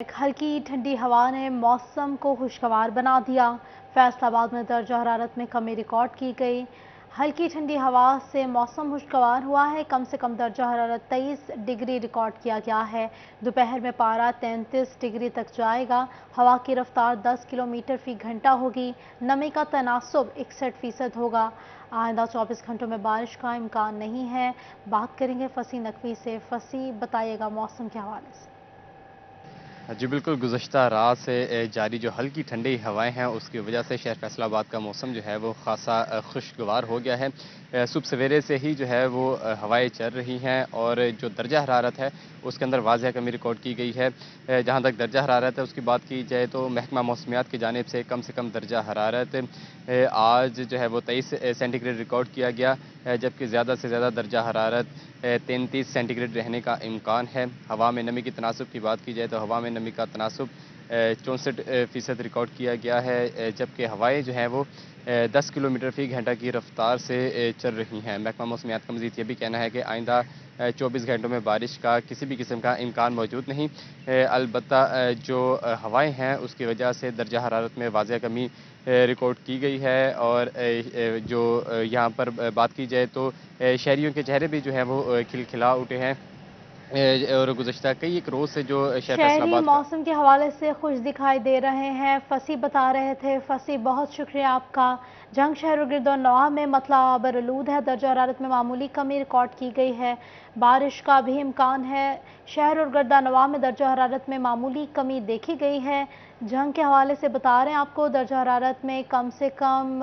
एक हल्की ठंडी हवा ने मौसम को खुशगवार बना दिया। फैसलाबाद में दर्जा हरारत में कमी रिकॉर्ड की गई। हल्की ठंडी हवा से मौसम खुशगवार हुआ है। कम से कम दर्जा हरारत 23 डिग्री रिकॉर्ड किया गया है। दोपहर में पारा 33 डिग्री तक जाएगा। हवा की रफ्तार 10 किलोमीटर फी घंटा होगी। नमी का तनासुब 61% होगा। आइंदा 24 घंटों में बारिश का इम्कान नहीं है। बात करेंगे फसी नकवी से। फसी, बताइएगा मौसम के हवाले से। जी बिल्कुल, गुज़श्ता रात से जारी जो हल्की ठंडी हवाएं हैं उसकी वजह से शहर फैसलाबाद का मौसम जो है वो ख़ासा खुशगवार हो गया है। सुबह सवेरे से ही जो है वो हवाएं चल रही हैं और जो दर्जा हरारत है उसके अंदर वाज़ह कमी रिकॉर्ड की गई है। जहाँ तक दर्जा हरारत है उसकी बात की जाए तो महकमा मौसमियात की जानिब से कम दर्जा हरारत आज जो है वो 23 सेंटीग्रेड रिकॉर्ड किया गया, जबकि ज़्यादा से ज़्यादा दर्जा हरारत 33 सेंटीग्रेड रहने का इम्कान है। हवा में नमी की तनासुब की बात की जाए तो हवा में नमी का तनासुब 64% रिकॉर्ड किया गया है, जबकि हवाएं जो हैं वो 10 किलोमीटर फी घंटा की रफ्तार से चल रही हैं। महकमा मौसमियात का मज़ीद ये भी कहना है कि आइंदा 24 घंटों में बारिश का किसी भी किस्म का इम्कान मौजूद नहीं। अलबत्ता जो हवाएं हैं उसकी वजह से दर्जा हरारत में वाज़ह कमी रिकॉर्ड की गई है और जो यहाँ पर बात की जाए तो शहरियों के चेहरे भी जो हैं वो खिलखिला उठे हैं। और गुज़श्ता कई एक रोज़ से जो शहर शहरी फैसलाबाद का मौसम के हवाले से खुश दिखाई दे रहे हैं। फसी बता रहे थे। फसी, बहुत शुक्रिया आपका। जंग शहर और गिरदोनवा में मतला बरलूद है। दर्जा हरारत में मामूली कमी रिकॉर्ड की गई है। बारिश का भी इम्कान है। शहर और गिरदोनवा में दर्जा हरारत में मामूली कमी देखी गई है। जंग के हवाले से बता रहे हैं आपको, दर्जा हरारत में कम से कम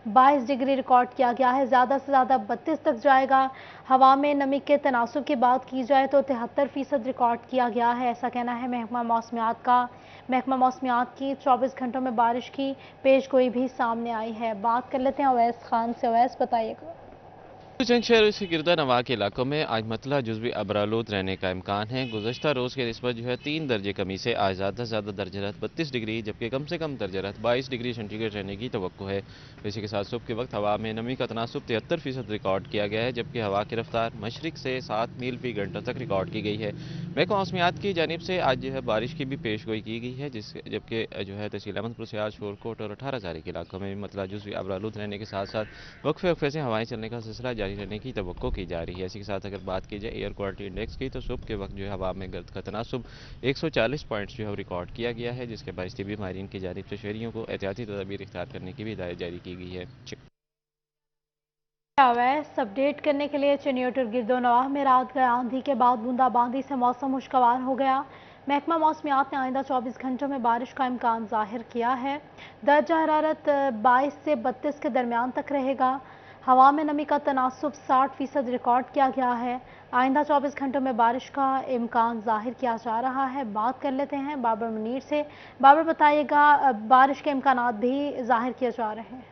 22 डिग्री रिकॉर्ड किया गया है। ज़्यादा से ज़्यादा 32 तक जाएगा। हवा में नमी के तनासुब की बात की जाए तो 73% रिकॉर्ड किया गया है। ऐसा कहना है महकमा मौसमियात का। महकमा मौसमियात की 24 घंटों में बारिश की पेशगोई भी सामने आई है। बात कर लेते हैं अवैस खान से। अवैस, बताइएगा। जंग शहर से गिरदा नवा के इलाकों में आज मतला जुज़वी अबरालूद रहने का इम्कान है। गुज़श्ता रोज़ के निस्बत जो है 3 दर्जे कमी से आज ज़्यादा से ज़्यादा दर्जरत 32 डिग्री जबकि कम से कम दर्जरत 22 डिग्री सेंटीग्रेड रहने की तवक्को है। इसी के साथ सुबह के वक्त हवा में नमी का तनासुब 73% रिकॉर्ड किया गया है, जबकि हवा की रफ्तार मशरक से 7 मील फी घंटा तक रिकॉर्ड की गई है। महकमा मौसमियात की जानिब से आज जो है बारिश की भी पेशगोई की गई है, जबकि जो है तहसील अहमदपुर से आज शोरकोट और 18 जारी के इलाकों में मतला जुज़वी अबरालूद रहने के साथ साथ वक्फे वक्फे से हवाएं चलने का सिलसिला जारी रहने की तवक्को की जा रही है। इसी के साथ अगर बात की जाए एयर क्वालिटी इंडेक्स की तो सुबह के वक्त जो है हवा में गर्द का तनासुब 140 पॉइंट्स जो है रिकॉर्ड किया गया है, जिसके बायस तिबी माहिरीन की जानिब से शहरियों को एहतियाती तदाबीर इख्तियार करने की भी हिदायत जारी की गई है। अवैस, अपडेट करने के लिए। चिन्योट और गिरदोनवाह में रात गए आंधी के बाद बूंदाबांदी से मौसम खुशगवार हो गया। महकमा मौसमियात ने आइंदा 24 घंटों में बारिश का इम्कान जाहिर किया है। दर्जा हरारत 22 से 32 के दरमियान तक रहेगा। हवा में नमी का तनासुब 60% रिकॉर्ड किया गया है। आइंदा 24 घंटों में बारिश का इम्कान जाहिर किया जा रहा है। बात कर लेते हैं बाबर मुनीर से। बाबर, बताइएगा, बारिश के इम्कान भी जाहिर किए जा रहे हैं।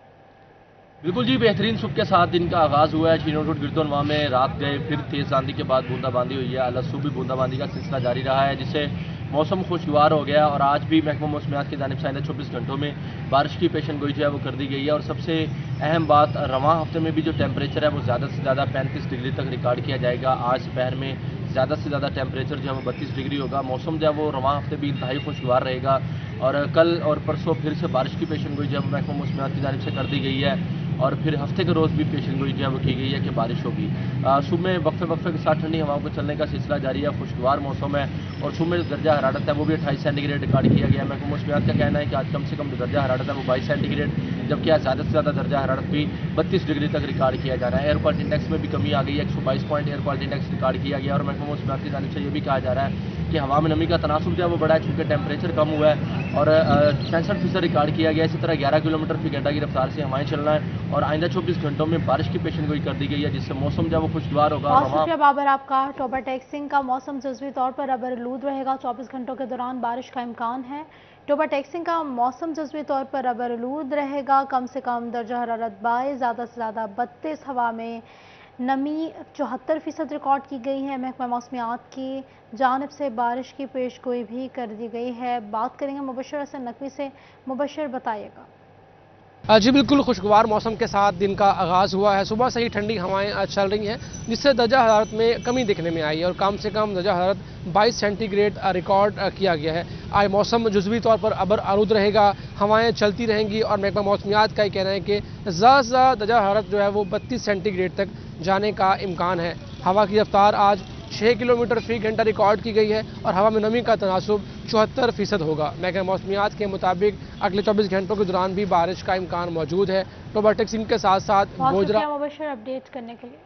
बिल्कुल जी, बेहतरीन सुबह के साथ दिन का आगाज़ हुआ है। चिन्योट गिरदोनवा में रात गए फिर तेज़ आंधी के बाद बूंदाबांदी हुई है। अलग सुबह बूंदाबांदी का सिलसिला जारी रहा है, जिससे मौसम खुशगवार हो गया और आज भी महकमा मौसमियात की जानिब से आइंदा 24 घंटों में बारिश की पेशन गोई जो है वो कर दी गई है। और सबसे अहम बात, रवां हफ्ते में भी जो टेम्परेचर है वो ज़्यादा से ज़्यादा 35 डिग्री तक रिकॉर्ड किया जाएगा। आज दोपहर में ज़्यादा से ज़्यादा टेम्परेचर जो है वो 32 डिग्री होगा। मौसम जो है वो रवां हफ्ते भी इंतहाई खुशगवार रहेगा और कल और परसों फिर से बारिश की पेशन गोई जो है महकमा मौसमियात की जानिब से कर दी गई है और फिर हफ्ते के रोज़ भी पेशन गोई जो है वो की गई है कि बारिश होगी। सुबह में वक्फे वक्फे के साथ ठंडी हवाओं के चलने का सिलसिला जारी है। खुशगवार मौसम है और सुबह में जो दर्जा हरारत है वो भी 28 सेंटीग्रेड रिकॉर्ड किया गया है। महकमा मौसमियात का कहना है कि आज कम से कम जो दर्जा हरारत है वो 22 सेंटीग्रेड, जबकि आज ज़्यादा से ज़्यादा दर्जा हरारत भी 32 डिग्री तक रिकॉर्ड किया जा रहा है। एयर क्वालिटी इंडेक्स में भी कमी आ गई है। 122 point air quality index record किया गया और महकमा मौसमियात की जानिब से ये भी कहा जा रहा है कि हवा में नमी का तनासुब जो है वो बढ़ा है, चूँकि टेम्परेचर कम हुआ है और 66% रिकॉर्ड किया गया है। इसी तरह 11 किलोमीटर फी घंटा की रफ्तार से हवाएं चलना है और आइंदा 24 घंटों में बारिश की पेशन गोई कर दी गई है, जिससे मौसम जो है वो खुशगवार होगा। बहुत शुक्रिया बाबर आपका। टोबा टैक्सिंग का मौसम जुज़वी तौर पर अबरलूद रहेगा। 24 घंटों के दौरान बारिश का इम्कान है। टोबा टैक्सिंग का मौसम जुज़वी तौर पर अबरलूद रहेगा। कम से कम दर्जा हरारत 22, ज़्यादा से ज़्यादा 32। हवा में नमी 74% रिकॉर्ड की गई है। महकमा मौसमियात की जानिब से बारिश की पेशगोई भी कर दी गई है। बात करेंगे मुबशर हसन नकवी से। मुबशर, बताइएगा। जी बिल्कुल, खुशगवार मौसम के साथ दिन का आगाज़ हुआ है। सुबह से ही ठंडी हवाएं चल रही हैं, जिससे दर्जा हरारत में कमी दिखने में आई है और कम से कम दर्जा हरारत 22 सेंटीग्रेड रिकॉर्ड किया गया है। आज मौसम जुज़वी तौर पर अबर आलूद रहेगा, हवाएं चलती रहेंगी और महकमा मौसमियात का ये कहना है कि ज़्यादा से ज़्यादा दर्जा हरारत जो है वो 32 सेंटीग्रेड तक जाने का इम्कान है। हवा की रफ्तार आज 6 किलोमीटर फी घंटा रिकॉर्ड की गई है और हवा में नमी का तनासुब 74% होगा। महकमा मौसमियात के मुताबिक अगले 24 घंटों के दौरान भी बारिश का इम्कान मौजूद है। रोबोटिक्स के साथ साथ गोजरा अपडेट करने के लिए।